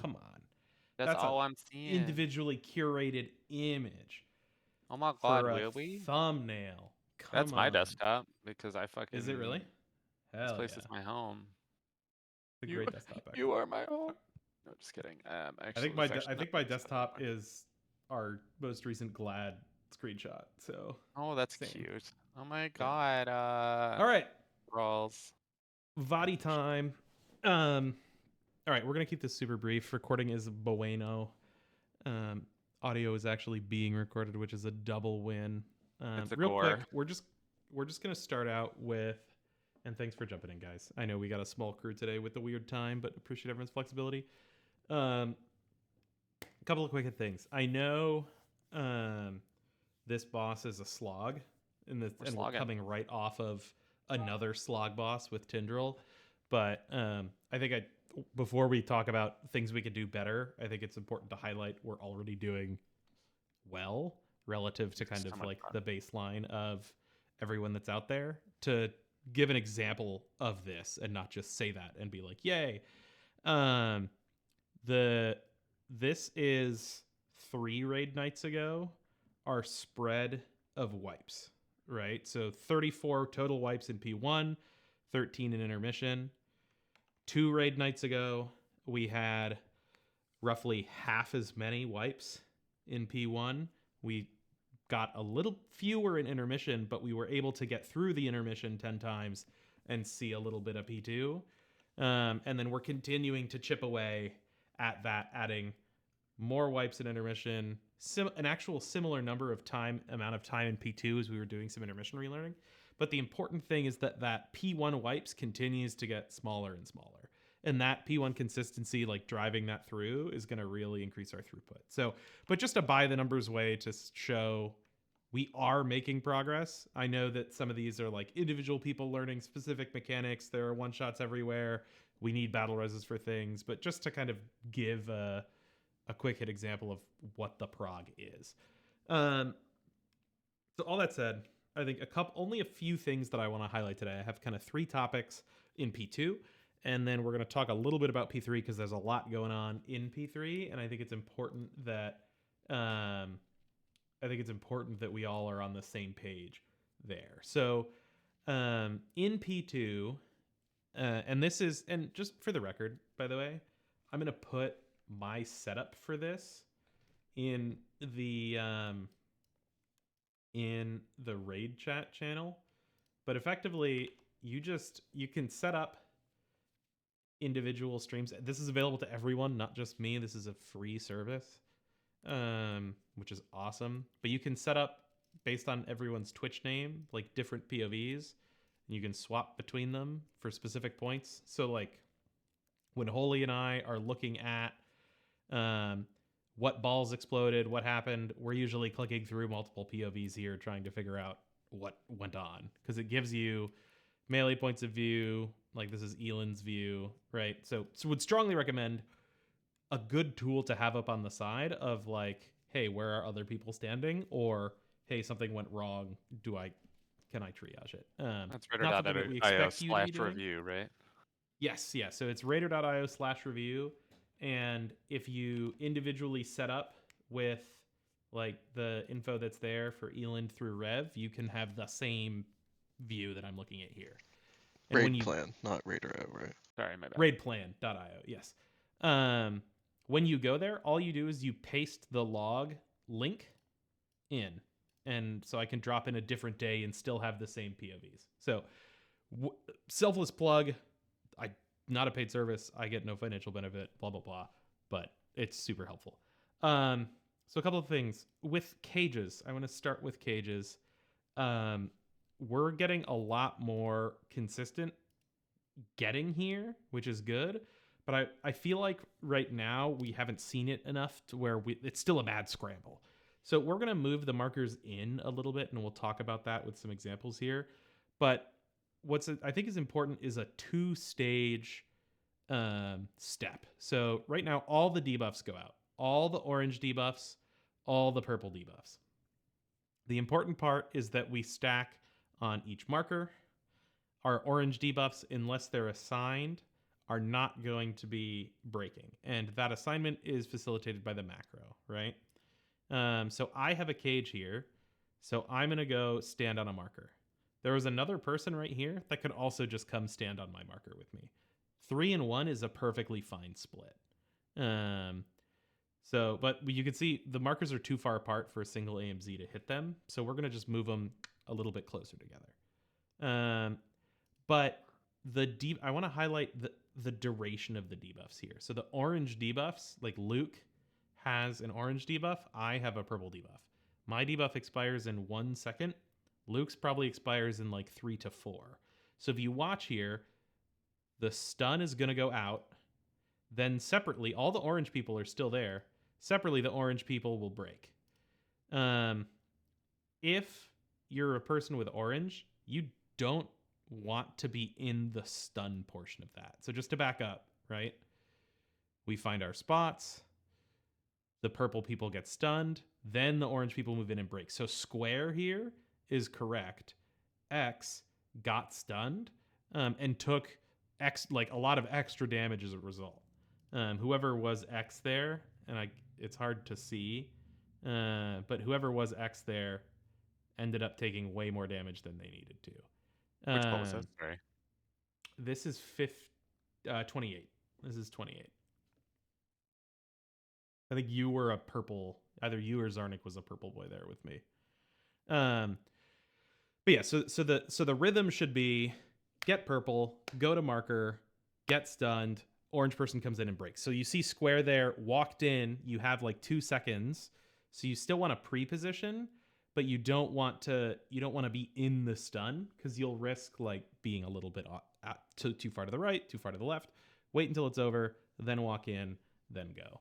come on. That's That's a all I'm seeing. individually curated image Oh my god, for a will we? thumbnail. That's Come my on. desktop because I Is it really? fucking this Hell place yeah. is my home. It's a You great desktop, actually. you are my home. No, just kidding. Actually, it's I actually not think my my desktop anymore. is our most recent Glad screenshot. So Oh, that's same. cute. Oh my Yeah. god. All right. Rolls. Vadi time. Um. All right, we're gonna keep this super brief. Recording is bueno. Um, audio is actually being recorded, which is a double win. It's a Real quick, gore. we're just gonna start out with, and thanks for jumping in, guys. I know we got a small crew today with the weird time, but appreciate everyone's flexibility. A couple of quick things. I know this boss is a slog, We're and we're slogging. coming right off of another slog boss with Tindril. But I think before we talk about things we could do better, I think it's important to highlight we're already doing well relative to kind So of much like fun. the baseline of everyone that's out there. To give an example of this and not just say that and be like, yay. Um, this is 3 raid nights ago, our spread of wipes, right? So 34 total wipes in P1, 13 in intermission. 2 raid nights ago, we had roughly half as many wipes in P1. We got a little fewer in intermission, but we were able to get through the intermission 10 times and see a little bit of P2. And then we're continuing to chip away at that, adding more wipes in intermission, an actual similar amount of time in P2 as we were doing some intermission relearning. But the important thing is that P1 wipes continues to get smaller and smaller. And that P1 consistency, like driving that through, is going to really increase our throughput. So, but just a by the numbers way to show we are making progress. I know that some of these are like individual people learning specific mechanics. There are one shots everywhere. We need battle reses for things, but just to kind of give a quick hit example of what the prog is. So all that said, I think only a few things that I want to highlight today. I have kind of 3 topics in P2, and then we're going to talk a little bit about P3 because there's a lot going on in P3, and I think it's important that we all are on the same page there. So in P2, and just for the record, by the way, I'm going to put my setup for this in the raid chat channel, but effectively you can set up individual streams. This is available to everyone, not just me. This is a free service, which is awesome. But you can set up based on everyone's Twitch name, like different POVs, and you can swap between them for specific points. So like when Holy and I are looking at what balls exploded, what happened, we're usually clicking through multiple POVs here trying to figure out what went on, because it gives you melee points of view. Like this is Elin's view, right? So would strongly recommend a good tool to have up on the side of like, hey, where are other people standing? Or hey, something went wrong. Can I triage it? That's Not something that we expect you to be doing. raider.io/review, right? Yes, yeah. So it's raider.io/review. And if you individually set up with like the info that's there for Elend through Rev, you can have the same view that I'm looking at here. And Raid plan, not Raider, right? Sorry, my bad. Raidplan.io, yes. When you go there, all you do is you paste the log link in. And so I can drop in a different day and still have the same POVs. So selfless plug. Not a paid service. I get no financial benefit, blah, blah, blah. But it's super helpful. So a couple of things. With cages, I want to start with cages. We're getting a lot more consistent getting here, which is good. But I feel like right now we haven't seen it enough to where it's still a mad scramble. So we're going to move the markers in a little bit, and we'll talk about that with some examples here. But I think is important is a 2-stage step. So right now, all the debuffs go out. All the orange debuffs, all the purple debuffs. The important part is that we stack on each marker. Our orange debuffs, unless they're assigned, are not going to be breaking. And that assignment is facilitated by the macro, right? So I have a cage here. So I'm going to go stand on a marker. There was another person right here that could also just come stand on my marker with me. 3 and 1 is a perfectly fine split. But you can see the markers are too far apart for a single AMZ to hit them. So we're going to just move them a little bit closer together. But I want to highlight the duration of the debuffs here. So the orange debuffs, like Luke has an orange debuff, I have a purple debuff. My debuff expires in 1 second. Luke's probably expires in like 3 to 4. So if you watch here, the stun is going to go out. Then separately, all the orange people are still there. Separately, the orange people will break. If you're a person with orange, you don't want to be in the stun portion of that. So just to back up, right? We find our spots. The purple people get stunned. Then the orange people move in and break. So square here is correct. X got stunned and took a lot of extra damage as a result. Whoever was X there, and it's hard to see, but whoever was X there ended up taking way more damage than they needed to. Which poll was that? Sorry. This is 28. This is 28. I think you were a purple. Either you or Zarnik was a purple boy there with me. But yeah, so the rhythm should be get purple, go to marker, get stunned, orange person comes in and breaks. So you see square there, walked in, you have like 2 seconds. So you still want to pre-position, but you don't want to be in the stun because you'll risk like being a little bit too far to the right, too far to the left. Wait until it's over, then walk in, then go.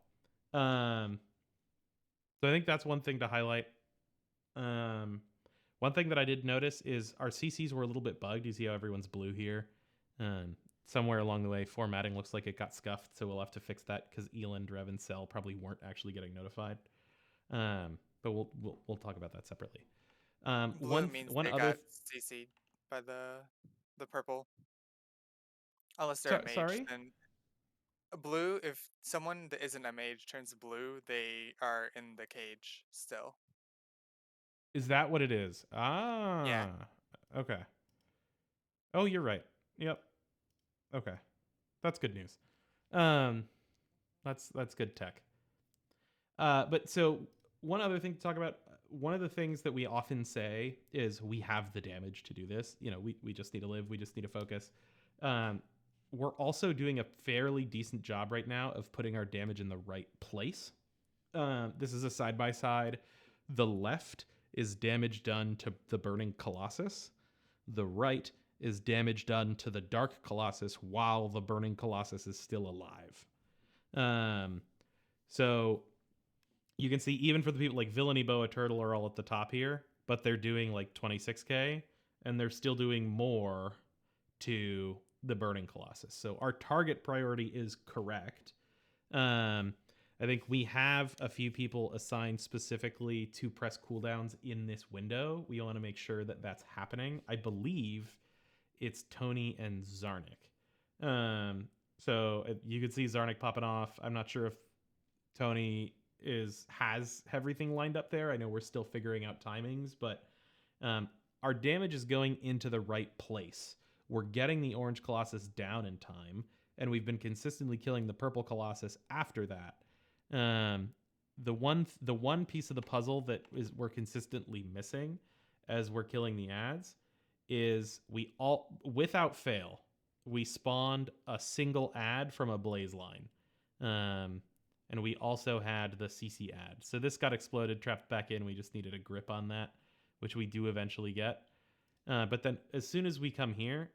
So I think that's one thing to highlight. One thing that I did notice is our CCs were a little bit bugged. You see how everyone's blue here? Somewhere along the way, formatting looks like it got scuffed, so we'll have to fix that because Eland, Rev, and Cell probably weren't actually getting notified. But we'll talk about that separately. Blue means they got CC'd by the purple. Unless they're a mage, sorry? then blue. If someone that isn't a mage turns blue, they are in the cage still. Is that what it is? Yeah. Okay. Oh, you're right. Yep. Okay. That's good news. That's good tech. But so one other thing to talk about, one of the things that we often say is we have the damage to do this. You know, we just need to live. We just need to focus. We're also doing a fairly decent job right now of putting our damage in the right place. This is a side-by-side. The left is damage done to the Burning Colossus. The right is damage done to the Dark Colossus while the Burning Colossus is still alive. So you can see even for the people like Villainy Boa Turtle are all at the top here, but they're doing like 26k, and they're still doing more to the Burning Colossus. So our target priority is correct. I think we have a few people assigned specifically to press cooldowns in this window. We want to make sure that that's happening. I believe it's Tony and Zarnik. So you can see Zarnik popping off. I'm not sure if Tony has everything lined up there. I know we're still figuring out timings, but our damage is going into the right place. We're getting the Orange Colossus down in time, and we've been consistently killing the Purple Colossus after that. The one piece of the puzzle that we're consistently missing as we're killing the ads is without fail, we spawned a single ad from a blaze line. And we also had the CC ad. So this got exploded, trapped back in. We just needed a grip on that, which we do eventually get. But then as soon as we come here,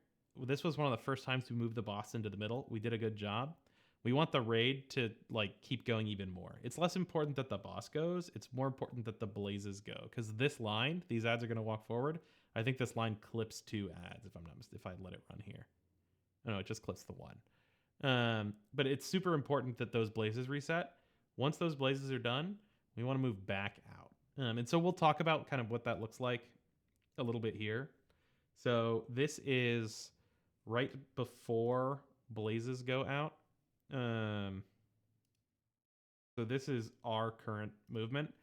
this was one of the first times we moved the boss into the middle. We did a good job. We want the raid to like keep going even more. It's less important that the boss goes. It's more important that the blazes go. Because this line, these ads are going to walk forward. I think this line clips 2 ads if I let it run here. Oh, no, it just clips the 1. But it's super important that those blazes reset. Once those blazes are done, we want to move back out. And so we'll talk about kind of what that looks like a little bit here. So this is right before blazes go out. So this is our current movement.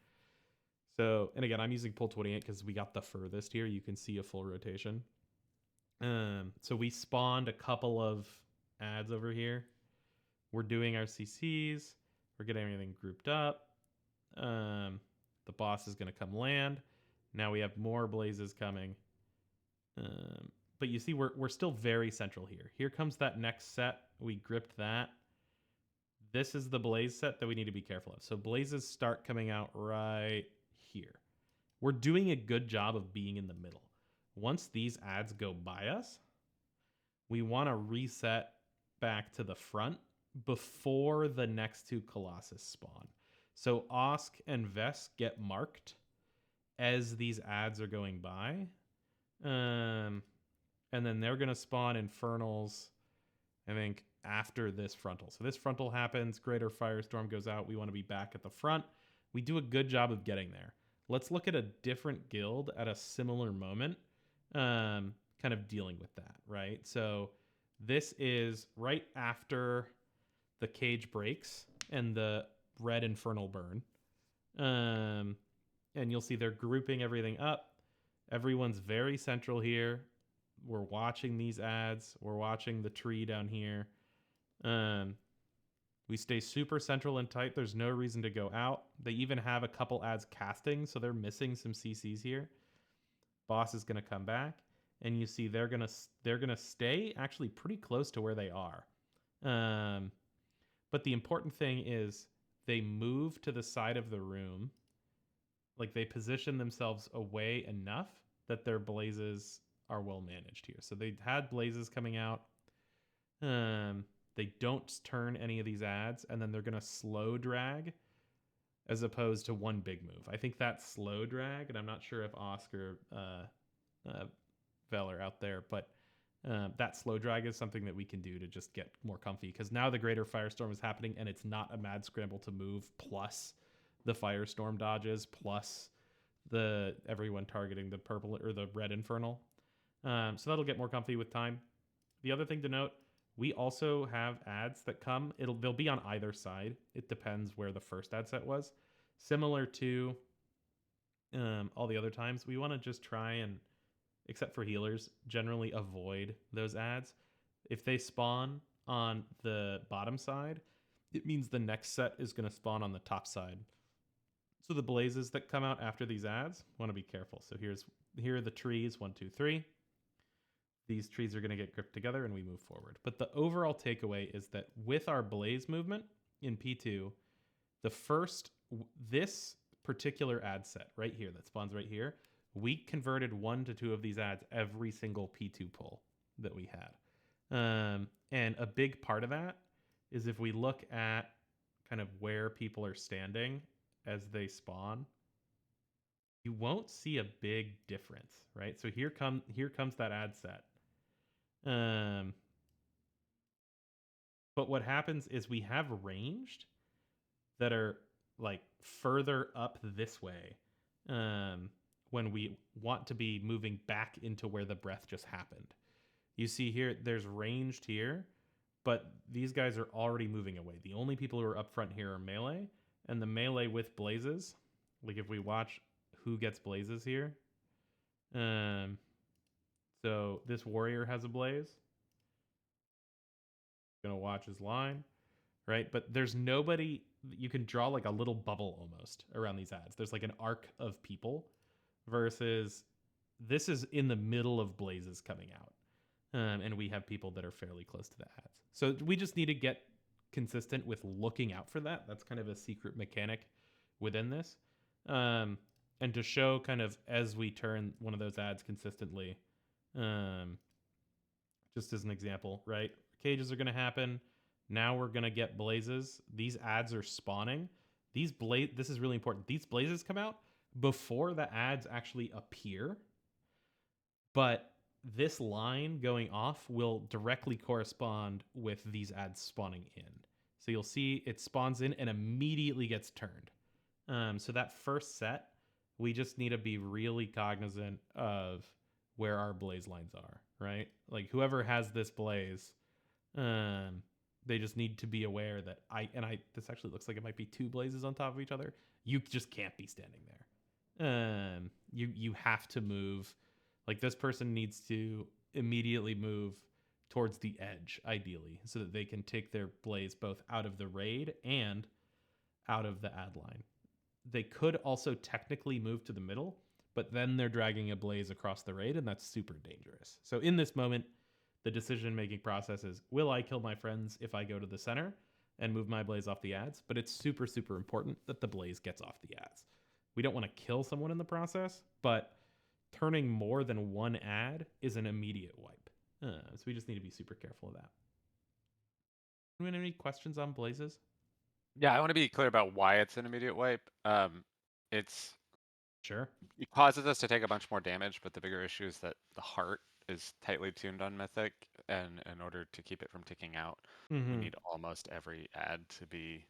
So, and again, I'm using pull 28 because we got the furthest here. You can see a full rotation. So we spawned a couple of ads over here. We're doing our CCs. We're getting everything grouped up. The boss is going to come land. Now we have more blazes coming. But you see, we're still very central here. Here comes that next set. We gripped that. This is the blaze set that we need to be careful of. So blazes start coming out right here. We're doing a good job of being in the middle. Once these ads go by us, we want to reset back to the front before the next two Colossus spawn. So Osk and Vesk get marked as these ads are going by. And then they're going to spawn Infernals, I think, after this frontal. So this frontal happens, Greater Firestorm goes out, we want to be back at the front. We do a good job of getting there. Let's look at a different guild at a similar moment, kind of dealing with that, right? So this is right after the cage breaks and the red Infernal burn. And you'll see they're grouping everything up. Everyone's very central here. We're watching these ads. We're watching the tree down here. We stay super central and tight. There's no reason to go out. They even have a couple ads casting, so they're missing some CCs here. Boss is going to come back, and you see they're gonna stay actually pretty close to where they are. But the important thing is they move to the side of the room, like they position themselves away enough that their blazes are well managed here. So they had blazes coming out. They don't turn any of these ads, and then they're going to slow drag as opposed to one big move. I think that slow drag, and I'm not sure if Oscar Vel are out there, but that slow drag is something that we can do to just get more comfy, because now the Greater Firestorm is happening, and it's not a mad scramble to move, plus the Firestorm dodges, plus the everyone targeting the purple or the red Infernal. So that'll get more comfy with time. The other thing to note, we also have ads that come. They'll be on either side. It depends where the first ad set was. Similar to all the other times, we want to just try and, except for healers, generally avoid those ads. If they spawn on the bottom side, it means the next set is going to spawn on the top side. So the blazes that come out after these ads, want to be careful. So here are the trees, 1, 2, 3. These trees are going to get gripped together and we move forward. But the overall takeaway is that with our blaze movement in P2, this particular ad set right here that spawns right here, we converted 1 to 2 of these ads every single P2 pull that we had. And a big part of that is if we look at kind of where people are standing as they spawn, you won't see a big difference, right? So here comes that ad set. But what happens is we have ranged that are like further up this way when we want to be moving back into where the breath just happened. You see here, there's ranged here, but these guys are already moving away. The only people who are up front here are melee, and the melee with blazes, like if we watch who gets blazes here, so this warrior has a blaze. Gonna watch his line, right? But there's nobody. You can draw like a little bubble almost around these ads. There's like an arc of people versus this is in the middle of blazes coming out. And we have people that are fairly close to the ads. So we just need to get consistent with looking out for that. That's kind of a secret mechanic within this. And to show kind of as we turn one of those ads consistently, just as an example, right? Cages are going to happen. Now we're going to get blazes. These ads are spawning. This is really important. These blazes come out before the ads actually appear. But this line going off will directly correspond with these ads spawning in. So you'll see it spawns in and immediately gets turned. So that first set, we just need to be really cognizant of where our blaze lines are, right? Like whoever has this blaze, They just need to be aware that this actually looks like it might be 2 blazes on top of each other. You just can't be standing there. You have to move. Like, this person needs to immediately move towards the edge, ideally, so that they can take their blaze both out of the raid and out of the ad line. They could also technically move to the middle, but then they're dragging a blaze across the raid, and that's super dangerous. So in this moment, the decision-making process is, will I kill my friends if I go to the center and move my blaze off the ads? But it's super, super important that the blaze gets off the ads. We don't want to kill someone in the process, but turning more than one ad is an immediate wipe. So we just need to be super careful of that. Anyone have any questions on blazes? Yeah, I want to be clear about why it's an immediate wipe. It's Sure. It causes us to take a bunch more damage, but the bigger issue is that the heart is tightly tuned on Mythic, and in order to keep it from ticking out, we need almost every ad to be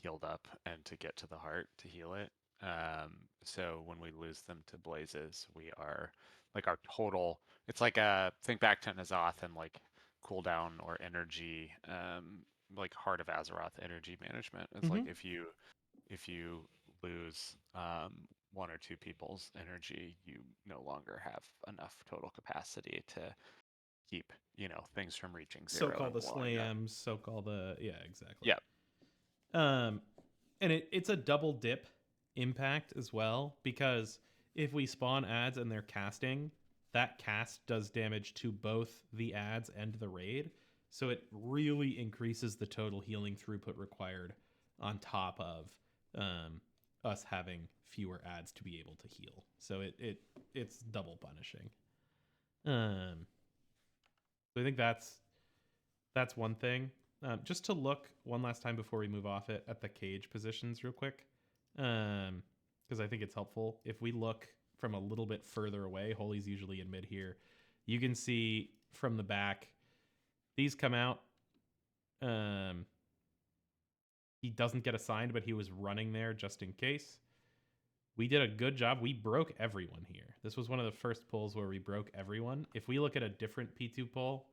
healed up and to get to the heart to heal it. So when we lose them to blazes, we are like our total. It's like think back to N'Zoth and like cooldown or energy, like Heart of Azeroth energy management. It's like if you lose 1 or 2 people's energy, you no longer have enough total capacity to keep things from reaching 0. So-call the slams, so-call the exactly. Yeah. And it's a double dip impact as well, because if we spawn ads and they're casting, that cast does damage to both the ads and the raid. So it really increases the total healing throughput required on top of us having fewer ads to be able to heal. So it's double punishing. So I think that's one thing. Just to look one last time before we move off it at the cage positions real quick, because I think it's helpful. If we look from a little bit further away, Holy's usually in mid here, you can see from the back, these come out. He doesn't get assigned, but he was running there just in case. We did a good job. We broke everyone here. This was one of the first pulls where we broke everyone. If we look at a different P2 pull,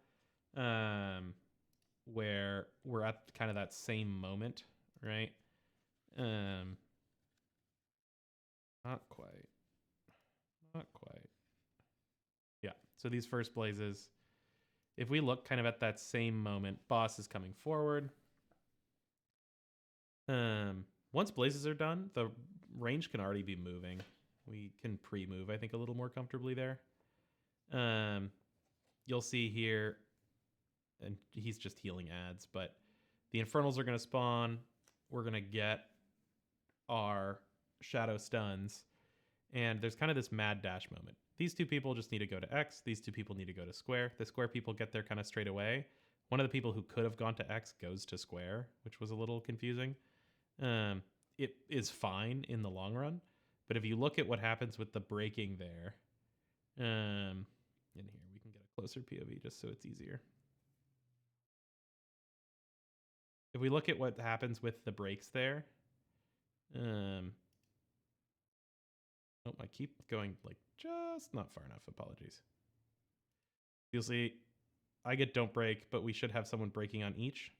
where we're at kind of that same moment, right? Not quite. Yeah. So these first blazes, if we look kind of at that same moment, boss is coming forward. Once blazes are done, the range can already be moving. We can pre-move, I think, a little more comfortably there. You'll see here, and he's just healing ads, but the Infernals are going to spawn. We're going to get our Shadow Stuns, and there's kind of this mad dash moment. These 2 people just need to go to X. These 2 people need to go to square. The square people get there kind of straight away. One of the people who could have gone to X goes to square, which was a little confusing. It is fine in the long run, but if you look at what happens with the breaking there, in here we can get a closer POV just so it's easier. If we look at what happens with the breaks there, I keep going like just not far enough. Apologies. You'll see I get don't break, but we should have someone breaking on each.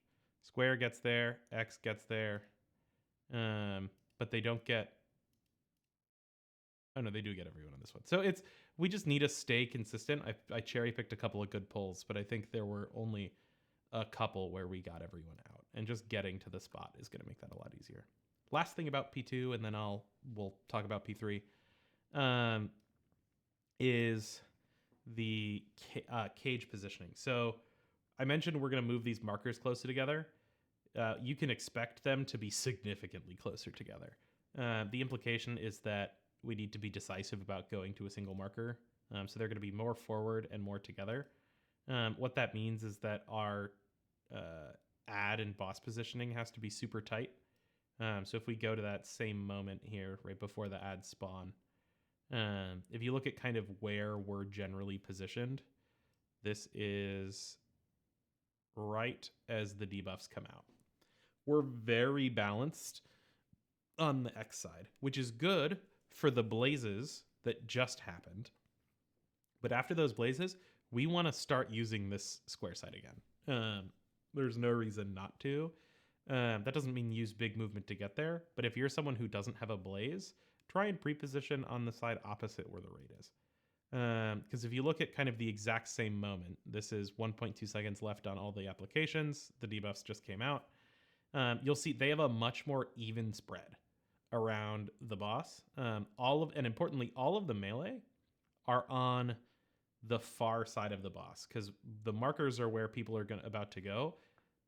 Square gets there, X gets there. But they don't get. Oh no, they do get everyone on this one. So we just need to stay consistent. I cherry picked a couple of good pulls, but I think there were only a couple where we got everyone out, and just getting to the spot is going to make that a lot easier. Last thing about P2, and then we'll talk about P3, is the cage positioning. So I mentioned we're going to move these markers closer together. You can expect them to be significantly closer together. The implication is that we need to be decisive about going to a single marker. So they're going to be more forward and more together. What that means is that our ad and boss positioning has to be super tight. So if we go to that same moment here, right before the ads spawn, if you look at kind of where we're generally positioned, this is right as the debuffs come out. We're very balanced on the X side, which is good for the blazes that just happened. But after those blazes, we want to start using this square side again. There's no reason not to. That doesn't mean use big movement to get there, but if you're someone who doesn't have a blaze, try and pre-position on the side opposite where the raid is. Because if you look at kind of the exact same moment, this is 1.2 seconds left on all the applications. The debuffs just came out. You'll see they have a much more even spread around the boss. And importantly, all of the melee are on the far side of the boss because the markers are where people are about to go.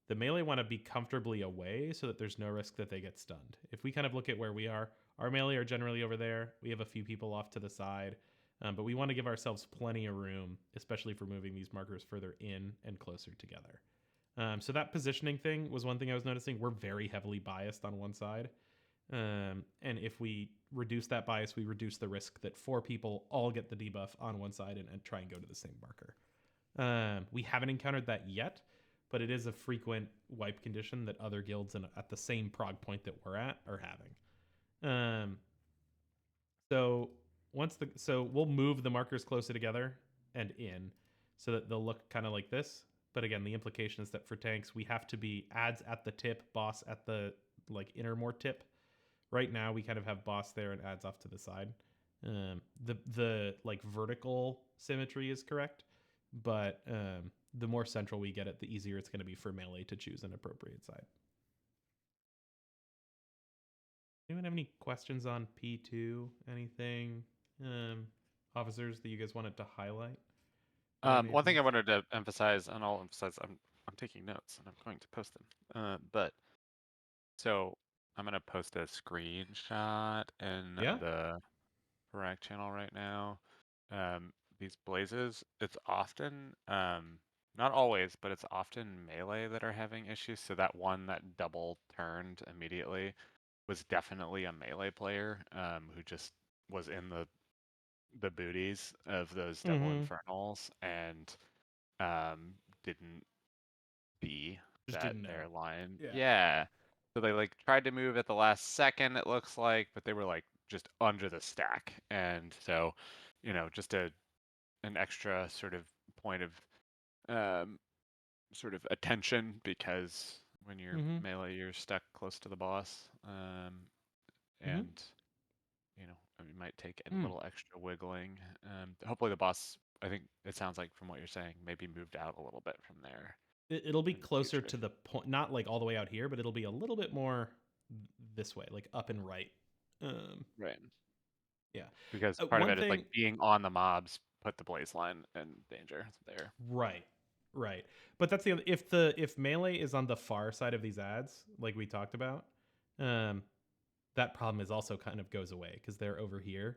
The melee want to be comfortably away so that there's no risk that they get stunned. If we kind of look at where we are, our melee are generally over there. We have a few people off to the side, but we want to give ourselves plenty of room, especially for moving these markers further in and closer together. So that positioning thing was one thing I was noticing. We're very heavily biased on one side. And if we reduce that bias, we reduce the risk that 4 people all get the debuff on one side and try and go to the same marker. We haven't encountered that yet, but it is a frequent wipe condition that other guilds at the same prog point that we're at are having. So we'll move the markers closer together and in so that they'll look kind of like this. But again, the implication is that for tanks, we have to be adds at the tip, boss at the innermore tip. Right now, we kind of have boss there and adds off to the side. The vertical symmetry is correct, but the more central we get it, the easier it's going to be for melee to choose an appropriate side. Anyone have any questions on P2? Anything, officers that you guys wanted to highlight? One thing I wanted to emphasize, and I'll emphasize, I'm taking notes and I'm going to post them. So I'm gonna post a screenshot in the Fyrakk channel right now. These blazes, it's often, not always, but it's often melee that are having issues. So that one that double turned immediately was definitely a melee player who just was in the booties of those double infernals and didn't be their line. Yeah. So they tried to move at the last second, it looks like, but they were just under the stack. And so, just an extra sort of point of sort of attention, because when you're melee, you're stuck close to the boss. And it might take a little extra wiggling. Hopefully the boss, I think it sounds like from what you're saying, maybe moved out a little bit from there. It'll be closer to the point, not all the way out here, but it'll be a little bit more this way, up and right. Right. Yeah. Because part of it is being on the mobs put the blaze line in danger there. Right. But that's the other, if melee is on the far side of these ads, like we talked about, that problem is also kind of goes away because they're over here.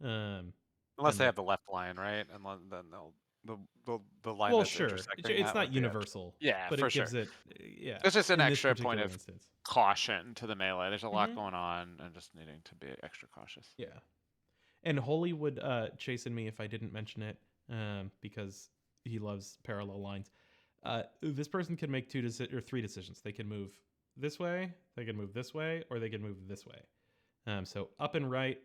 Unless they have the left line, right? And then they'll the line that's intersecting. It's not universal. Yeah, but for it gives sure. it. Yeah, it's just an extra point of caution to the melee. There's a lot going on, and just needing to be extra cautious. Yeah, and Holy would chasten me if I didn't mention it, because he loves parallel lines. This person can make 3 decisions. They can move this way, they can move this way, or they can move this way. So up and right,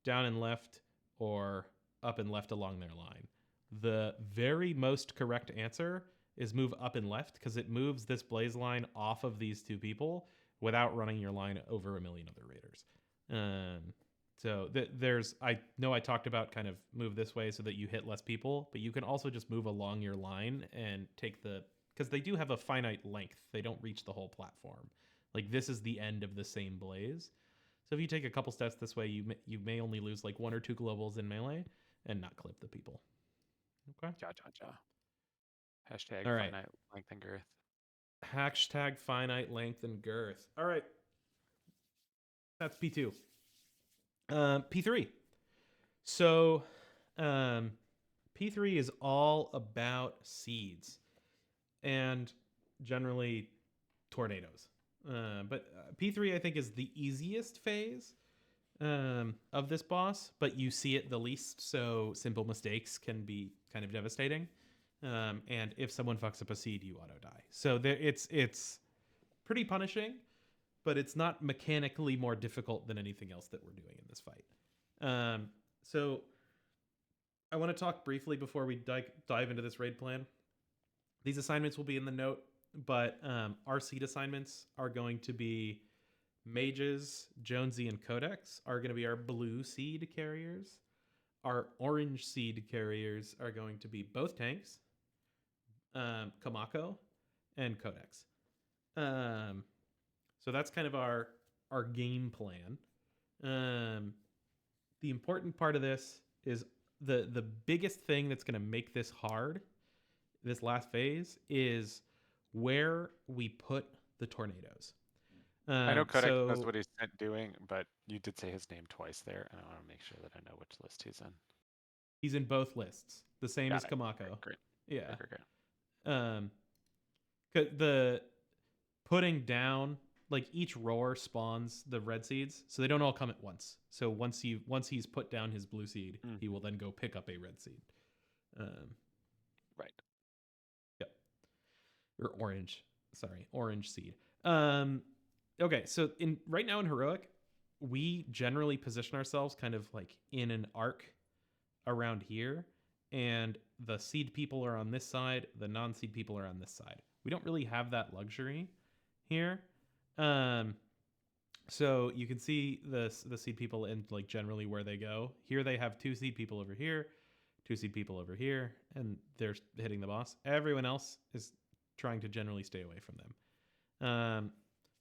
down and left, or up and left along their line. The very most correct answer is move up and left, because it moves this blaze line off of these 2 people without running your line over a million other raiders. So I know I talked about kind of move this way so that you hit less people, but you can also just move along your line and take because they do have a finite length. They don't reach the whole platform. This is the end of the same blaze. So if you take a couple steps this way, you may only lose 1 or 2 globals in melee and not clip the people. Okay. Hashtag finite length and girth. Hashtag finite length and girth. All right. That's P2. P3. So P3 is all about seeds and generally tornadoes. But P3, I think, is the easiest phase of this boss, but you see it the least, so simple mistakes can be kind of devastating. And if someone fucks up a seed, you auto die. So it's pretty punishing, but it's not mechanically more difficult than anything else that we're doing in this fight. So I want to talk briefly before we dive into this raid plan. These assignments will be in the note. but our seed assignments are going to be Mages, Jonesy, and Codex are going to be our blue seed carriers. Our orange seed carriers are going to be both tanks, Kamako, and Codex. So that's kind of our game plan. The important part of this is the biggest thing that's going to make this hard, this last phase, is where we put the tornadoes. I know Codex knows what he's doing, but you did say his name twice there, and I want to make sure that I know which list he's in. He's in both lists, the same as Kamako. Great. Yeah. Great. The putting down, like, each roar spawns the red seeds, so they don't all come at once. So once he's put down his blue seed, he will then go pick up a red seed. Right. Yep. Or orange. Sorry, orange seed. Okay, so right now in Heroic, we generally position ourselves kind of like in an arc around here, and the seed people are on this side, the non-seed people are on this side. We don't really have that luxury here. So you can see the seed people and like generally where they go. Here they have 2 seed people over here, 2 seed people over here, and they're hitting the boss. Everyone else is trying to generally stay away from them.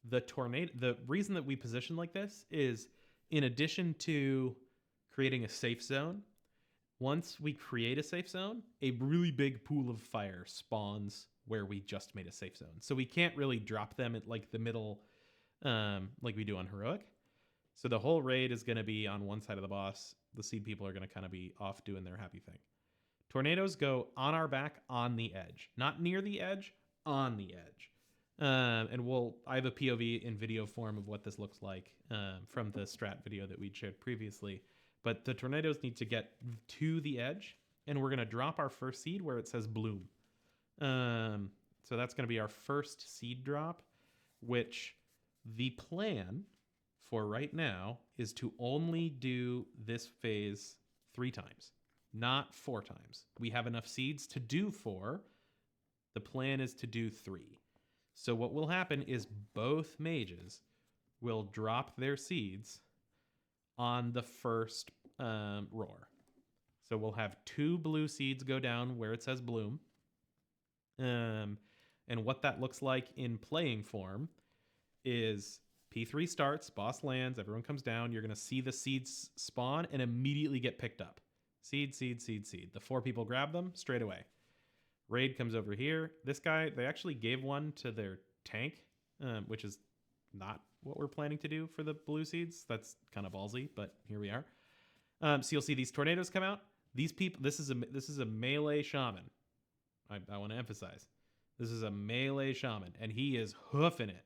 The reason that we position like this is, in addition to creating a safe zone, once we create a safe zone, a really big pool of fire spawns where we just made a safe zone. So we can't really drop them at like the middle, like we do on Heroic. So the whole raid is going to be on one side of the boss. The seed people are going to kind of be off doing their happy thing. Tornadoes go on our back, on the edge. Not near the edge, on the edge. And I have a POV in video form of what this looks like from the strat video that we shared previously. But the tornadoes need to get to the edge, and we're going to drop our first seed where it says bloom. So that's going to be our first seed drop, which the plan for right now is to only do this phase 3 times, not 4 times. We have enough seeds to do 4. The plan is to do 3. So what will happen is both mages will drop their seeds on the first roar. So we'll have 2 blue seeds go down where it says bloom. And what that looks like in playing form is P3 starts, boss lands, everyone comes down. You're going to see the seeds spawn and immediately get picked up. Seed, seed, seed, seed. The 4 people grab them straight away. Raid comes over here. This guy, they actually gave one to their tank, which is not what we're planning to do for the blue seeds. That's kind of ballsy, but here we are. So you'll see these tornadoes come out. These people, this is a melee shaman. I want to emphasize, this is a melee shaman, and he is hoofing it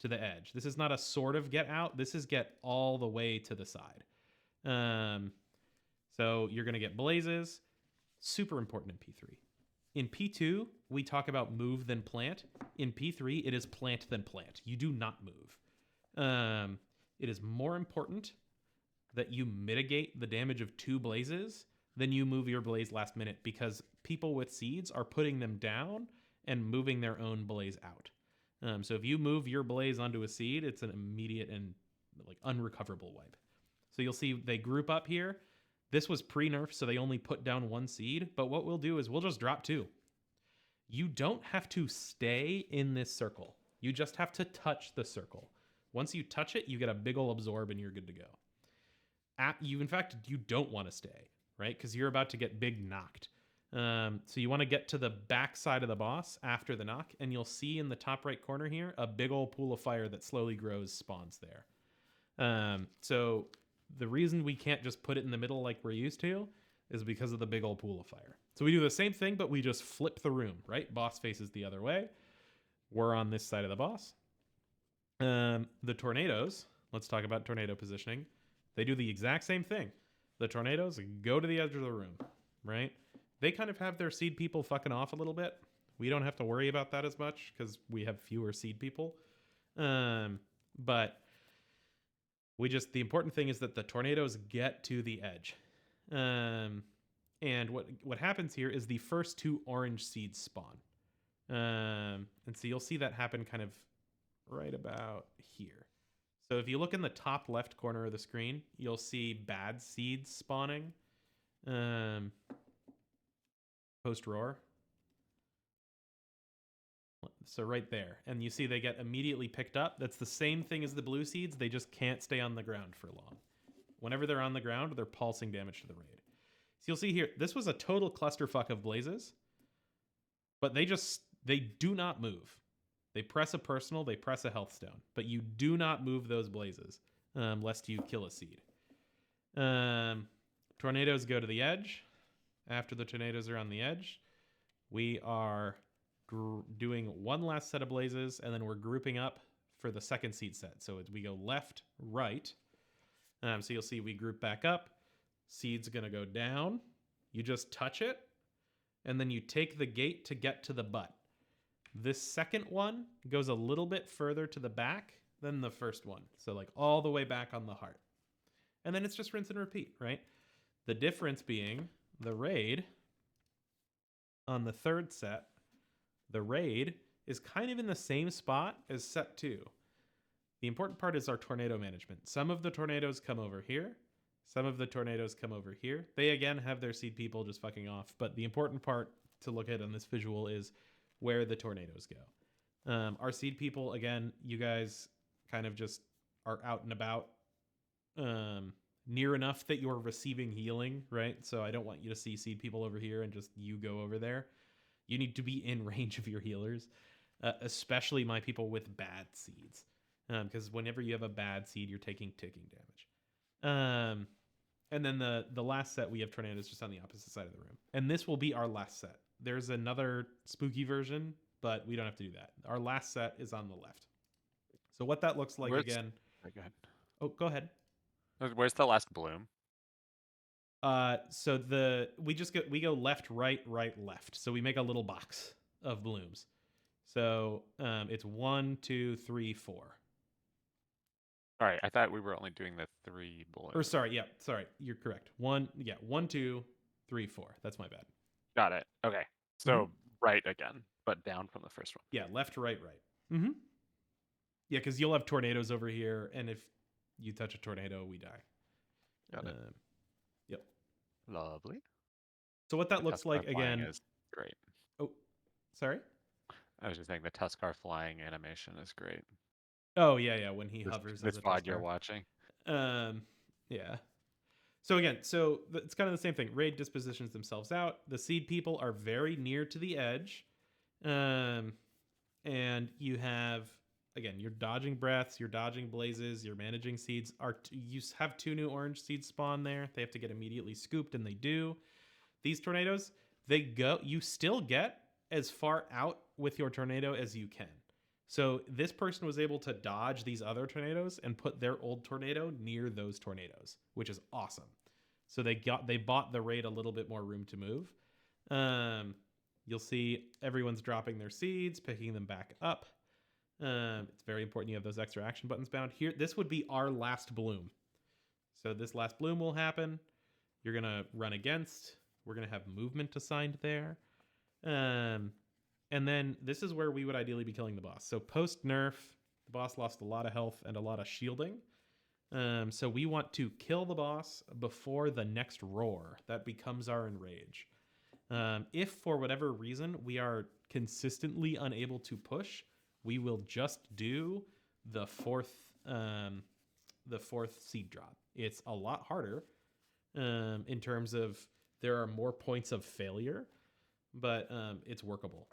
to the edge. This is not a sort of get out. This is get all the way to the side. So you're going to get blazes. Super important in P3. In P2, we talk about move then plant. In P3, it is plant then plant. You do not move. It is more important that you mitigate the damage of 2 blazes than you move your blaze last minute, because people with seeds are putting them down and moving their own blaze out. So if you move your blaze onto a seed, it's an immediate and like unrecoverable wipe. So you'll see they group up here. This was pre-nerf, so they only put down 1 seed. But what we'll do is we'll just drop 2. You don't have to stay in this circle. You just have to touch the circle. Once you touch it, you get a big ol' absorb and you're good to go. In fact, you don't want to stay, right? Because you're about to get big knocked. So you want to get to the back side of the boss after the knock, and you'll see in the top right corner here, a big old pool of fire that slowly grows spawns there. So the reason we can't just put it in the middle like we're used to is because of the big old pool of fire. So we do the same thing, but we just flip the room, right? Boss faces the other way. We're on this side of the boss. The tornadoes, let's talk about tornado positioning. They do the exact same thing. The tornadoes go to the edge of the room, right? They kind of have their seed people fucking off a little bit. We don't have to worry about that as much because we have fewer seed people. But the important thing is that the tornadoes get to the edge. And what happens here is the first 2 orange seeds spawn. And so you'll see that happen kind of right about here. So if you look in the top left corner of the screen, you'll see bad seeds spawning post roar. So right there. And you see they get immediately picked up. That's the same thing as the blue seeds. They just can't stay on the ground for long. Whenever they're on the ground, they're pulsing damage to the raid. So you'll see here, this was a total clusterfuck of blazes. But they do not move. They press a personal, they press a health stone. But you do not move those blazes, lest you kill a seed. Tornadoes go to the edge. After the tornadoes are on the edge, we are doing one last set of blazes, and then we're grouping up for the second seed set. So we go left, right. So you'll see we group back up. Seed's going to go down. You just touch it, and then you take the gate to get to the butt. This second one goes a little bit further to the back than the first one. So like all the way back on the heart. And then it's just rinse and repeat, right? The difference being the raid on the third set, the raid is kind of in the same spot as set 2. The important part is our tornado management. Some of the tornadoes come over here. Some of the tornadoes come over here. They, again, have their seed people just fucking off. But the important part to look at on this visual is where the tornadoes go. Our seed people, again, you guys kind of just are out and about near enough that you're receiving healing, right? So I don't want you to see seed people over here and just you go over there. You need to be in range of your healers, especially my people with bad seeds. Because whenever you have a bad seed, you're taking ticking damage. And then the last set, we have tornadoes just on the opposite side of the room. And this will be our last set. There's another spooky version, but we don't have to do that. Our last set is on the left. So what that looks like again. Go ahead. Oh, go ahead. Where's the last bloom? So we go left, right, right, left. So we make a little box of blooms. So it's 1, 2, 3, 4. All right, I thought we were only doing the 3 blooms. Or sorry, you're correct. 1, 2, 3, 4. That's my bad. Got it. Okay, so right again, but down from the first one. Yeah, left, right, right. Mm-hmm. Yeah, because you'll have tornadoes over here, and if you touch a tornado, we die. Got it. Yep. Lovely. So what that looks like again is great. Oh, sorry. I was just saying the Tuskar flying animation is great. Oh yeah, when he hovers. This VOD you're watching. Yeah. So again, it's kind of the same thing. Raid dispositions themselves out. The seed people are very near to the edge, and you have, again, you're dodging breaths, you're dodging blazes, you're managing seeds. You have 2 new orange seeds spawn there. They have to get immediately scooped, and they do. These tornadoes, you still get as far out with your tornado as you can. So this person was able to dodge these other tornadoes and put their old tornado near those tornadoes, which is awesome. So they bought the raid a little bit more room to move. You'll see everyone's dropping their seeds, picking them back up. It's very important you have those extra action buttons bound here. This would be our last bloom. So this last bloom will happen. You're going to run against. We're going to have movement assigned there. And then this is where we would ideally be killing the boss. So post nerf, the boss lost a lot of health and a lot of shielding. So we want to kill the boss before the next roar. That becomes our enrage. If for whatever reason we are consistently unable to push, we will just do the fourth seed drop. It's a lot harder in terms of there are more points of failure, but it's workable.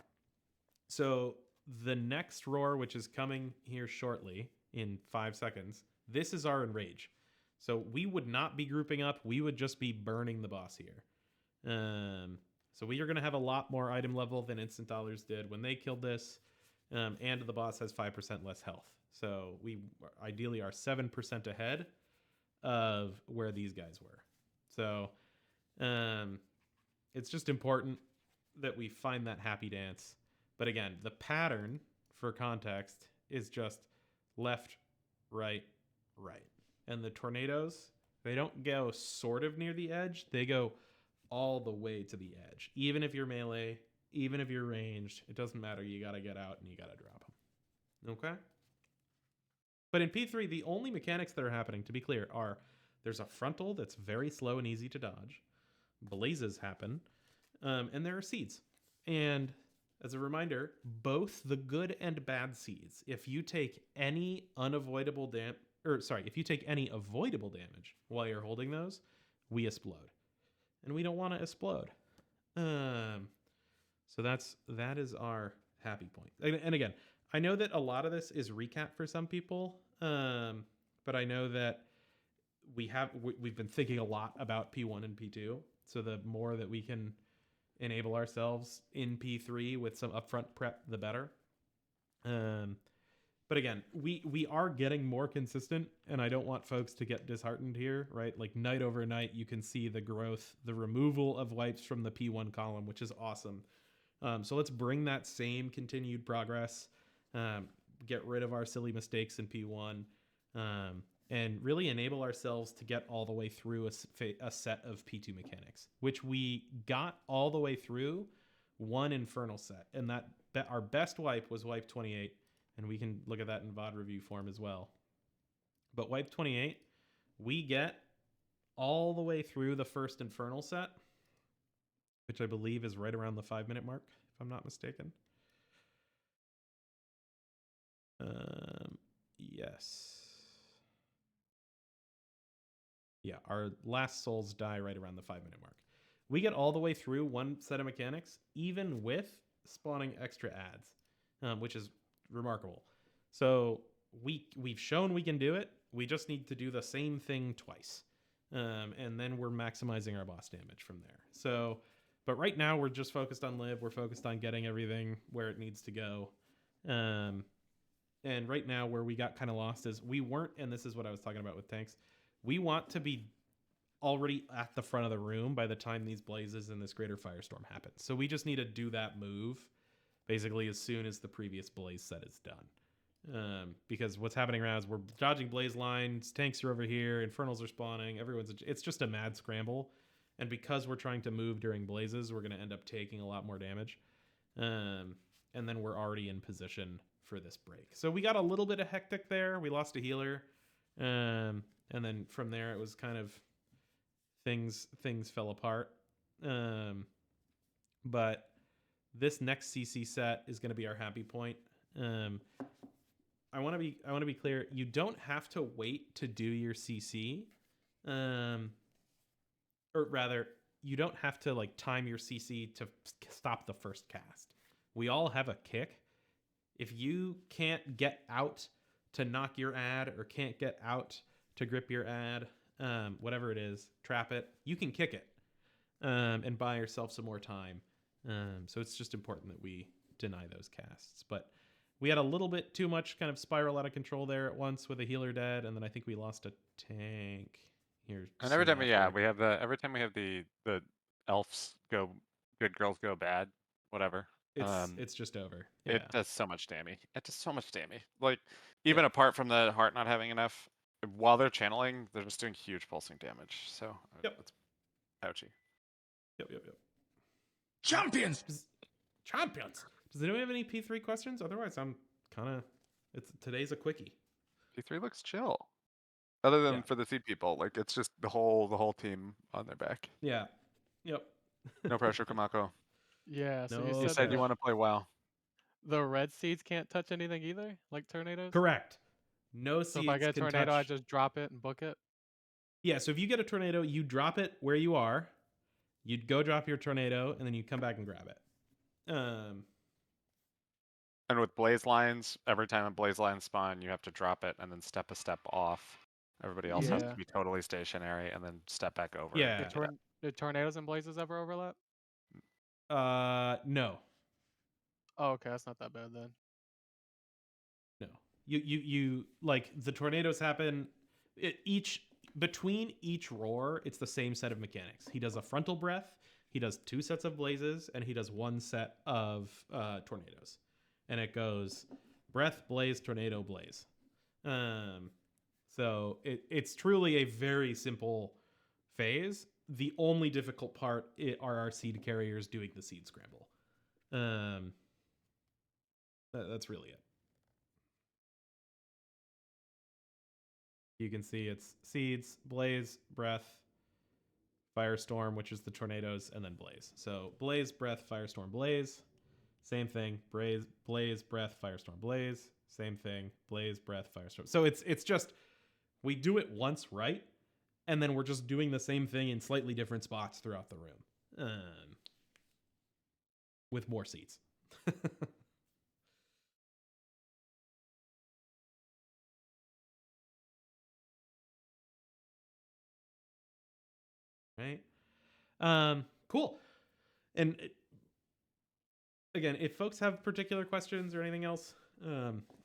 So the next roar, which is coming here shortly in 5 seconds, this is our enrage. So we would not be grouping up. We would just be burning the boss here. So we are going to have a lot more item level than Instant Dollars did when they killed this. And the boss has 5% less health. So we ideally are 7% ahead of where these guys were. So it's just important that we find that happy dance. But again, the pattern for context is just left, right, right. And the tornadoes, they don't go sort of near the edge. They go all the way to the edge. Even if you're melee, even if you're ranged, it doesn't matter. You got to get out and you got to drop them. Okay? But in P3, the only mechanics that are happening, to be clear, are there's a frontal that's very slow and easy to dodge. Blazes happen. And there are seeds. And as a reminder, both the good and bad seeds, if you take any avoidable damage while you're holding those, we explode. And we don't want to explode. So that is our happy point. And again, I know that a lot of this is recap for some people, but I know that we've been thinking a lot about P1 and P2. So the more that we can enable ourselves in P3 with some upfront prep, the better. But again, we are getting more consistent, and I don't want folks to get disheartened here, right? Like night over night, you can see the growth, the removal of wipes from the P1 column, which is awesome. So let's bring that same continued progress, get rid of our silly mistakes in P1, and really enable ourselves to get all the way through a set of P2 mechanics, which we got all the way through one Infernal set. And our best wipe was wipe 28, and we can look at that in VOD review form as well. But wipe 28, we get all the way through the first Infernal set, which I believe is right around the 5-minute mark, if I'm not mistaken. Yes. Yeah, our last souls die right around the 5-minute mark. We get all the way through one set of mechanics, even with spawning extra adds, which is remarkable. So we've shown we can do it. We just need to do the same thing twice. And then we're maximizing our boss damage from there. So, but right now we're just focused on live. We're focused on getting everything where it needs to go. And right now where we got kind of lost is we weren't, and this is what I was talking about with tanks, we want to be already at the front of the room by the time these blazes and this greater firestorm happen. So we just need to do that move basically as soon as the previous blaze set is done. Because what's happening around is we're dodging blaze lines, tanks are over here, infernals are spawning, it's just a mad scramble. And because we're trying to move during blazes, we're going to end up taking a lot more damage. And then we're already in position for this break. So we got a little bit of hectic there. We lost a healer. And then from there, it was kind of things fell apart. But this next CC set is going to be our happy point. I want to be clear. You don't have to wait to do your CC, or rather, you don't have to like time your CC to stop the first cast. We all have a kick. If you can't get out to knock your ad or can't get out to grip your ad, whatever it is, trap it, you can kick it and buy yourself some more time. So it's just important that we deny those casts. But we had a little bit too much kind of spiral out of control there at once with a healer dead, and then I think we lost a tank here. And every time we have the elves go good, girls go bad, whatever. It's just over. Yeah. It does so much damage. It does so much damage. Like even apart from the heart not having enough, while they're channeling, they're just doing huge pulsing damage. So it's ouchy. Yep. Champions! Does anyone have any P3 questions? Otherwise, I'm kind of... Today's a quickie. P3 looks chill. Other than for the seed people. Like, it's just the whole team on their back. Yeah. Yep. No pressure, Kamako. Yeah, so No, you You said you want to play WoW. the red seeds can't touch anything either, like tornadoes? Correct. No So seeds if I get a can tornado, touch... I just drop it and book it? Yeah, so if you get a tornado, you drop it where you are. You'd go drop your tornado, and then you come back and grab it. And with blaze lines, every time a blaze line spawn, you have to drop it and then step a step off. Everybody else has to be totally stationary and then step back over. Yeah. Did tornadoes and blazes ever overlap? No. Oh, okay, that's not that bad then. No. You like the tornadoes happen between each roar, it's the same set of mechanics. He does a frontal breath, he does 2 sets of blazes, and he does 1 set of tornadoes. And it goes breath, blaze, tornado, blaze. So it's truly a very simple phase. The only difficult part are our seed carriers doing the seed scramble. That's really it. You can see it's Seeds, Blaze, Breath, Firestorm, which is the tornadoes, and then Blaze. So Blaze, Breath, Firestorm, Blaze. Same thing. Blaze, Breath, Firestorm, Blaze. Same thing. Blaze, Breath, Firestorm. So it's just, we do it once right, and then we're just doing the same thing in slightly different spots throughout the room. With more seats. Right? Cool. And again, if folks have particular questions or anything else,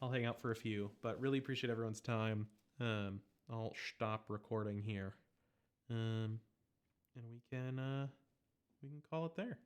I'll hang out for a few, but really appreciate everyone's time. I'll stop recording here. And we can call it there.